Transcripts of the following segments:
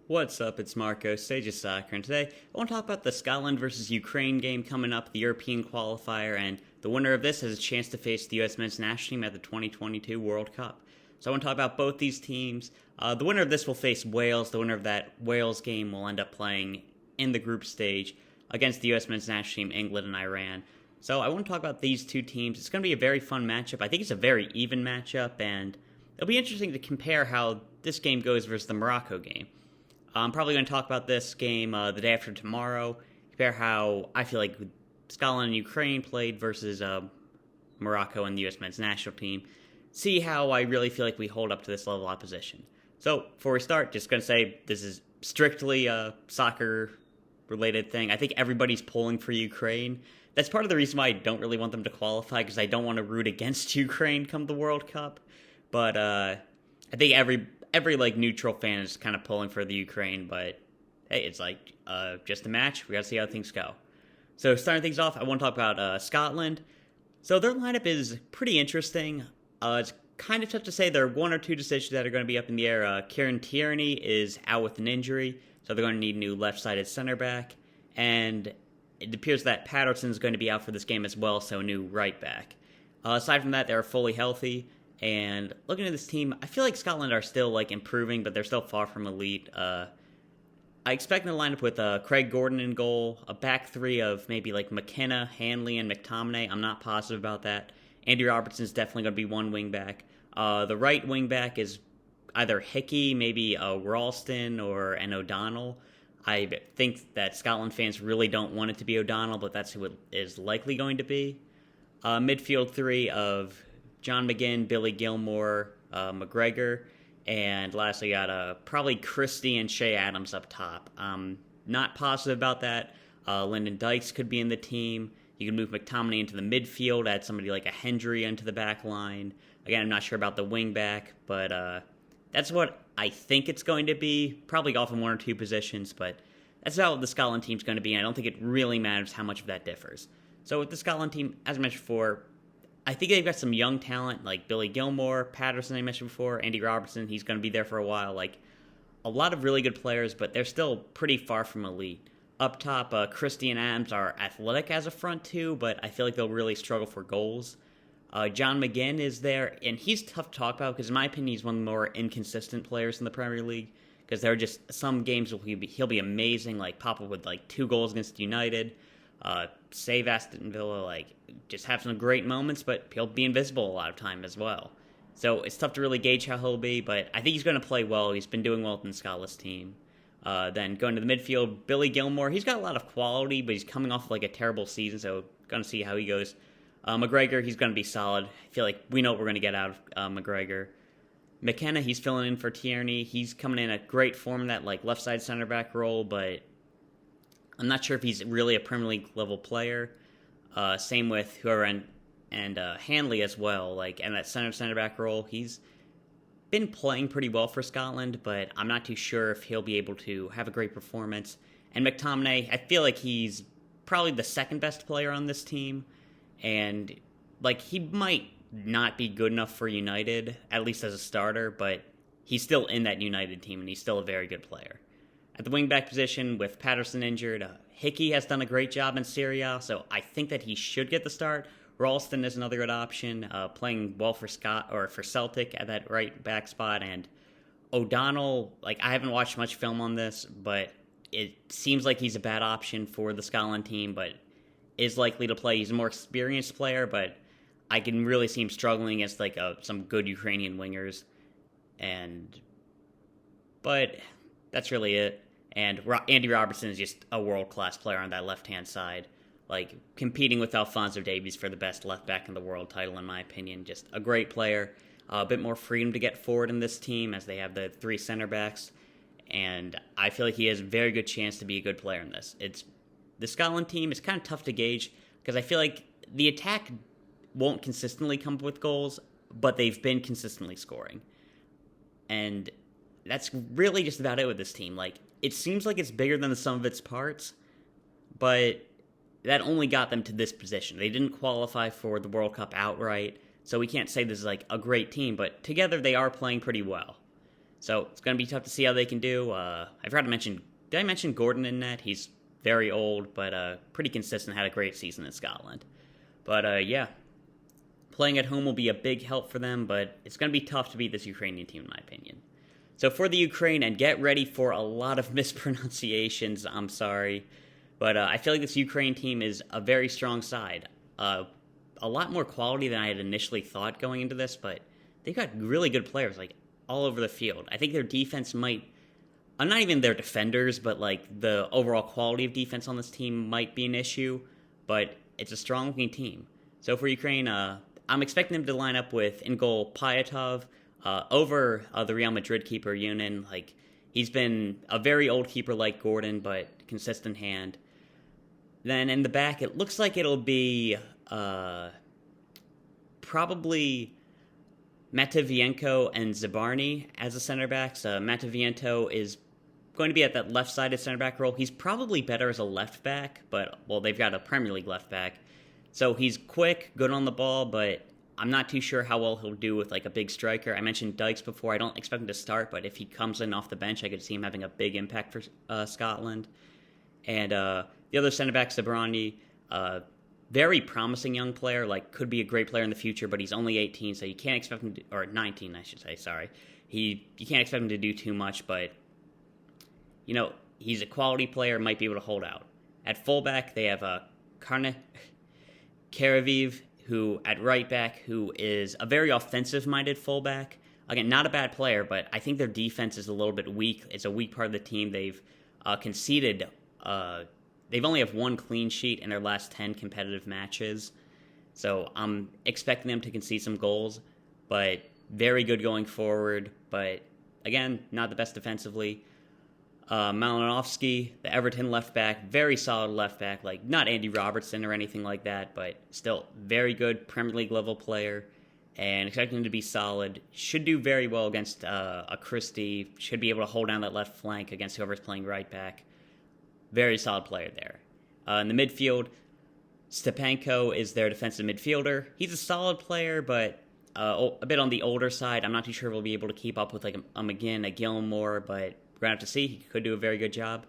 What's up? It's Marco, Sage of Soccer, and today I want to talk about the Scotland versus Ukraine game coming up, the European qualifier, and the winner of this has a chance to face the U.S. men's national team at the 2022 World Cup. So I want to talk about both these teams. The winner of this will face Wales. The winner of that Wales game will end up playing in the group stage against the U.S. men's national team, England and Iran. So I want to talk about these two teams. It's going to be a very fun matchup. I think it's a very even matchup, and it'll be interesting to compare how this game goes versus the Morocco game. I'm probably going to talk about this game the day after tomorrow, compare how I feel like Scotland and Ukraine played versus Morocco and the U.S. men's national team, see how I really feel like we hold up to this level of opposition. So, before we start, just going to say this is strictly a soccer-related thing. I think everybody's pulling for Ukraine. That's part of the reason why I don't really want them to qualify, because I don't want to root against Ukraine come the World Cup. But I think every neutral fan is kind of pulling for the Ukraine, but hey, it's just a match. We got to see how things go. So starting things off, I want to talk about Scotland. So their lineup is pretty interesting. It's kind of tough to say. There are one or two decisions that are going to be up in the air. Kieran Tierney is out with an injury, so they're going to need a new left-sided center back. And it appears that Patterson's going to be out for this game as well, so a new right back. Aside from that, they're fully healthy. And looking at this team, I feel like Scotland are still improving, but they're still far from elite. I expect them to line up with Craig Gordon in goal, a back three of maybe McKenna, Hanley, and McTominay. I'm not positive about that. Andriy Robertson is definitely going to be one wing back. The right wing back is either Hickey, maybe Ralston, or an O'Donnell. I think that Scotland fans really don't want it to be O'Donnell, but that's who it is likely going to be. Midfield three of John Mcginn, Billy Gilmore, McGregor, and lastly got probably Christie and Shea Adams up top. Not positive about that. Lyndon Dykes could be in the team. You can move McTominay into the midfield, add somebody like a Hendry into the back line. Again, I'm not sure about the wing back, but that's what I think it's going to be. Probably off in one or two positions, but that's how the Scotland team's going to be, and I don't think it really matters how much of that differs. So with the Scotland team, as I mentioned before, I think they've got some young talent like Billy Gilmore, Patterson I mentioned before, Andy Robertson, he's going to be there for a while. A lot of really good players, but they're still pretty far from elite. Up top, Christie and Adams are athletic as a front two, but I feel like they'll really struggle for goals. John Mcginn is there, and he's tough to talk about because in my opinion he's one of the more inconsistent players in the Premier League, because there are just some games where he'll be amazing, pop up with 2 goals against United, save Aston Villa, just have some great moments, but he'll be invisible a lot of time as well. So it's tough to really gauge how he'll be, but I think he's going to play well. He's been doing well in the Scotland's team. Then going to the midfield, Billy Gilmore, he's got a lot of quality, but he's coming off a terrible season, so going to see how he goes. McGregor, he's going to be solid. I feel like we know what we're going to get out of McGregor. McKenna, he's filling in for Tierney. He's coming in at great form in that left side center back role, but I'm not sure if he's really a Premier League level player. Same with whoever and Hanley as well. In that center back role, he's been playing pretty well for Scotland, but I'm not too sure if he'll be able to have a great performance. And McTominay, I feel like he's probably the second best player on this team, and he might not be good enough for United, at least as a starter, but he's still in that United team, and he's still a very good player. At the wing-back position, with Patterson injured, Hickey has done a great job in Serie A, so I think that he should get the start. Ralston is another good option, playing well for Celtic at that right-back spot. And O'Donnell, I haven't watched much film on this, but it seems like he's a bad option for the Scotland team, but is likely to play. He's a more experienced player, but I can really see him struggling against some good Ukrainian wingers. But that's really it. And Andy Robertson is just a world-class player on that left-hand side. Competing with Alphonso Davies for the best left-back in the world title, in my opinion. Just a great player. A bit more freedom to get forward in this team as they have the 3 center backs. And I feel like he has a very good chance to be a good player in this. The Scotland team is kind of tough to gauge because I feel like the attack won't consistently come up with goals, but they've been consistently scoring. And that's really just about it with this team. It seems like it's bigger than the sum of its parts, but that only got them to this position. They didn't qualify for the World Cup outright, so we can't say this is a great team, but together they are playing pretty well. So it's going to be tough to see how they can do. I forgot to mention, did I mention Gordon in net? He's very old, but pretty consistent, had a great season in Scotland. But yeah, playing at home will be a big help for them, but it's going to be tough to beat this Ukrainian team, in my opinion. So for the Ukraine, and get ready for a lot of mispronunciations, I'm sorry. But I feel like this Ukraine team is a very strong side. A lot more quality than I had initially thought going into this, but they've got really good players, like, all over the field. I think their defense might, not even their defenders, but, like, the overall quality of defense on this team might be an issue, but it's a strong-looking team. So for Ukraine, I'm expecting them to line up with, in goal, Pyatov, over the Real Madrid keeper, Yunin. Like, he's been a very old keeper like Gordon, but consistent hand. Then in the back, it looks like it'll be probably Matvienko and Zabarny as the center backs. Matvienko is going to be at that left-sided center back role. He's probably better as a left back, but, well, they've got a Premier League left back. So he's quick, good on the ball, but I'm not too sure how well he'll do with, like, a big striker. I mentioned Dykes before. I don't expect him to start, but if he comes in off the bench, I could see him having a big impact for Scotland. And the other center back, Zabarny, very promising young player, like, could be a great player in the future, but he's only 18, so you can't expect him to, or 19, I should say, sorry. You can't expect him to do too much, but, you know, he's a quality player, might be able to hold out. At fullback, they have Karaviv, who at right back, who is a very offensive-minded fullback. Again, not a bad player, but I think their defense is a little bit weak. It's a weak part of the team. They've conceded. They've only have one clean sheet in their last 10 competitive matches. So I'm expecting them to concede some goals, but very good going forward. But again, not the best defensively. Malinovsky, the Everton left back, very solid left back, like not Andy Robertson or anything like that, but still very good Premier League level player, and expecting him to be solid. Should do very well against a Christie, should be able to hold down that left flank against whoever's playing right back. Very solid player there. In the midfield, Stepanko is their defensive midfielder. He's a solid player, but a bit on the older side. I'm not too sure if we'll be able to keep up with like a Mcginn, a Gilmore, but we're going to have to see. He could do a very good job.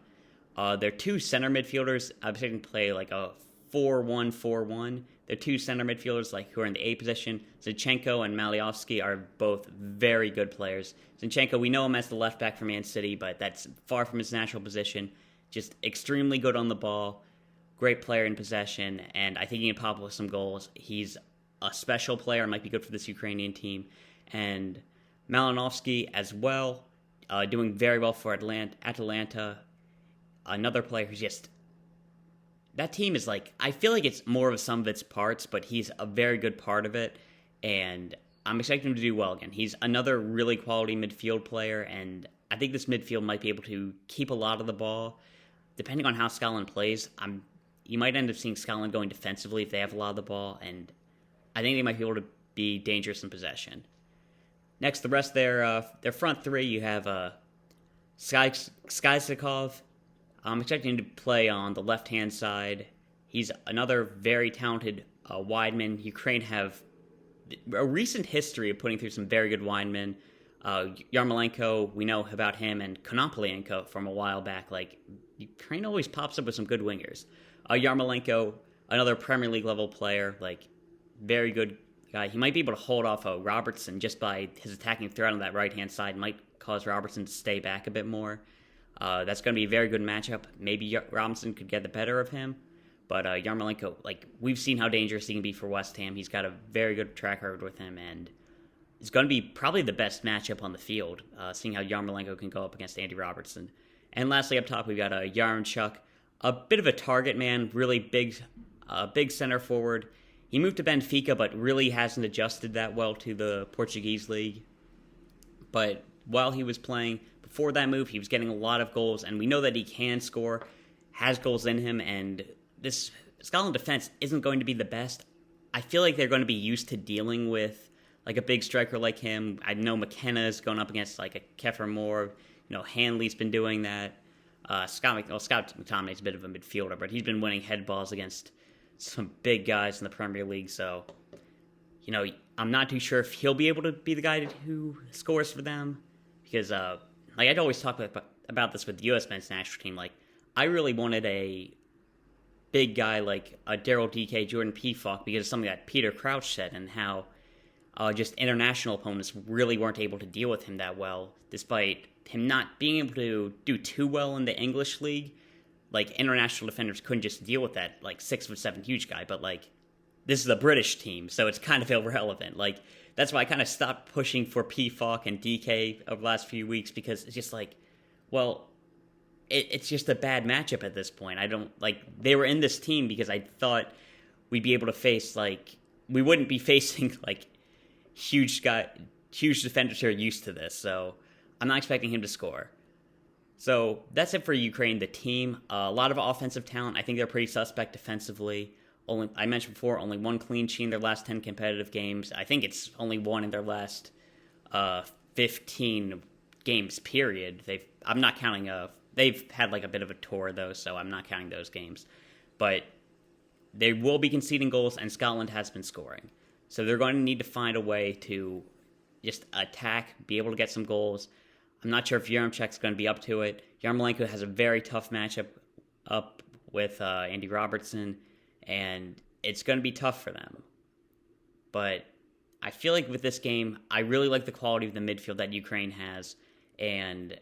Their two center midfielders, I'm expecting to play like a 4-1-4-1. Their two center midfielders, like who are in the A position, Zinchenko and Malinovsky, are both very good players. Zinchenko, we know him as the left back for Man City, but that's far from his natural position. Just extremely good on the ball, great player in possession, and I think he can pop up with some goals. He's a special player, might be good for this Ukrainian team. And Malinovsky as well, doing very well for Atalanta. Another player who's just... That team is like... I feel like it's more of a sum of its parts, but he's a very good part of it, and I'm expecting him to do well again. He's another really quality midfield player, and I think this midfield might be able to keep a lot of the ball. Depending on how Scotland plays, you might end up seeing Scotland going defensively if they have a lot of the ball, and I think they might be able to be dangerous in possession. Next, the rest of their front three, you have Skyzikov. I'm expecting him to play on the left-hand side. He's another very talented wideman. Ukraine have a recent history of putting through some very good widemen. Yarmolenko, we know about him, and Konoplyanko from a while back. Like, Ukraine always pops up with some good wingers. Yarmolenko, another Premier League level player, like, very good guy. He might be able to hold off Robertson just by his attacking threat on that right-hand side. Might cause Robertson to stay back a bit more. That's going to be a very good matchup. Maybe Robinson could get the better of him. But Yarmolenko, like, we've seen how dangerous he can be for West Ham. He's got a very good track record with him, and it's going to be probably the best matchup on the field, seeing how Yarmolenko can go up against Andy Robertson. And lastly, up top, we've got Yaremchuk, a bit of a target man, really big center forward. He moved to Benfica, but really hasn't adjusted that well to the Portuguese league. But while he was playing, before that move, he was getting a lot of goals, and we know that he can score, has goals in him, and this Scotland defense isn't going to be the best. I feel like they're going to be used to dealing with like a big striker like him. I know McKenna's going up against like a Kefir Moore. You know, Hanley's been doing that. Scott McTominay's a bit of a midfielder, but he's been winning head balls against some big guys in the Premier League. So, you know, I'm not too sure if he'll be able to be the guy who scores for them, because like I'd always talk about this with the U.S. men's national team. Like I really wanted a big guy like Daryl DK, Jordan Pefok, because of something that Peter Crouch said and how just international opponents really weren't able to deal with him that well, despite him not being able to do too well in the English league. Like, international defenders couldn't just deal with that, like, 6'7" huge guy, but, like, this is a British team, so it's kind of irrelevant. Like, that's why I kind of stopped pushing for Pefok and DK over the last few weeks, because it's just like, well, it's just a bad matchup at this point. I don't, like, they were in this team because I thought we'd be able to face, like, we wouldn't be facing, like, huge defenders who are used to this, so I'm not expecting him to score. So that's it for Ukraine, the team. A lot of offensive talent. I think they're pretty suspect defensively. I mentioned before, only one clean sheet in their last 10 competitive games. I think it's only one in their last 15 games, period. I'm not counting they've had like a bit of a tour, though, so I'm not counting those games. But they will be conceding goals, and Scotland has been scoring. So they're going to need to find a way to just attack, be able to get some goals. I'm not sure if Yaremchuk's going to be up to it. Yarmolenko has a very tough matchup up with Andriy Robertson, and it's going to be tough for them. But I feel like with this game, I really like the quality of the midfield that Ukraine has, and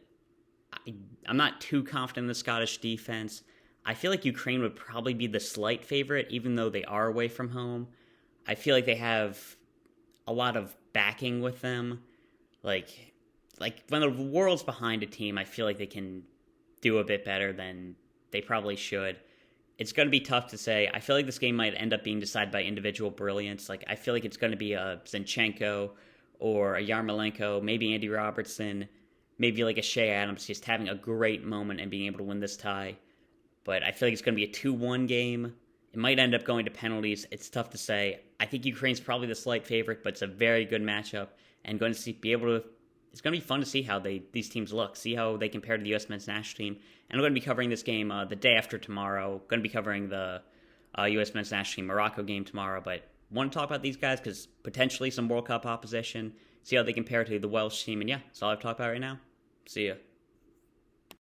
I'm not too confident in the Scottish defense. I feel like Ukraine would probably be the slight favorite, even though they are away from home. I feel like they have a lot of backing with them. Like when the world's behind a team, I feel like they can do a bit better than they probably should. It's going to be tough to say. I feel like this game might end up being decided by individual brilliance. Like, I feel like it's going to be a Zinchenko or a Yarmolenko, maybe Andriy Robertson, maybe like a Shea Adams just having a great moment and being able to win this tie. But I feel like it's going to be a 2-1 game. It might end up going to penalties. It's tough to say. I think Ukraine's probably the slight favorite, but it's a very good matchup. And it's going to be fun to see how these teams look, see how they compare to the U.S. men's national team. And I'm going to be covering this game the day after tomorrow. Going to be covering the U.S. men's national team Morocco game tomorrow. But want to talk about these guys because potentially some World Cup opposition, see how they compare to the Welsh team. And yeah, that's all I've talked about right now. See ya.